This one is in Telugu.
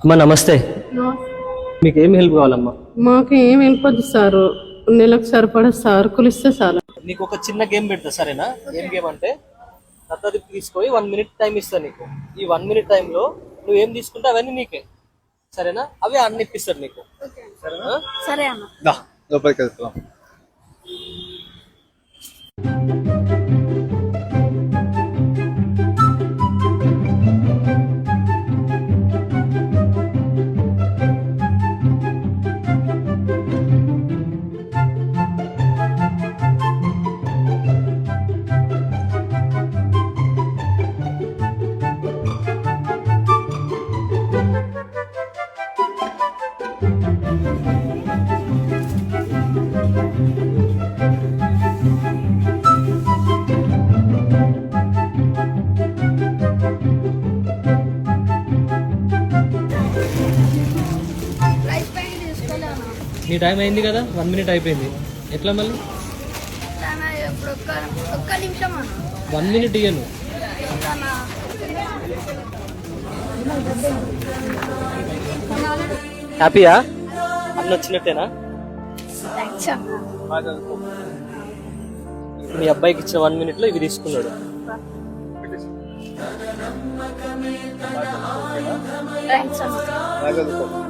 అమ్మా నమస్తే. మీకు ఏం హెల్ప్ కావాలమ్మా? మాకు ఏం వెళ్ళిపోద్దు సార్, నెలకు సరిపడా సరుకులు ఇస్తే చాలు. నీకు ఒక చిన్న గేమ్ పెడతా, సరేనా? ఏం గేమ్ అంటే దత్తత తీసుకొని 1 minute టైం ఇస్తా నీకు. ఈ 1 minute టైంలో నువ్వు ఏం తీసుకుంటే అవన్నీ నీకే, సరేనా? అవి అన్ని ఇప్పిస్తారు నీకు, సరేనా? సరే అన్న. లోపలికి వెళ్తాం. నీ టైం అయింది కదా, 1 minute అయిపోయింది. ఎట్లా మళ్ళీ? ఒక్క నిమిషం అన్న. 1 minute ఇయ్యను. హ్యాపీయా? అన్న వచ్చినట్టేనా? మీ అబ్బాయికి ఇచ్చిన 1 minute లో ఇవి తీసుకున్నాడు. థ్యాంక్స్ అన్న.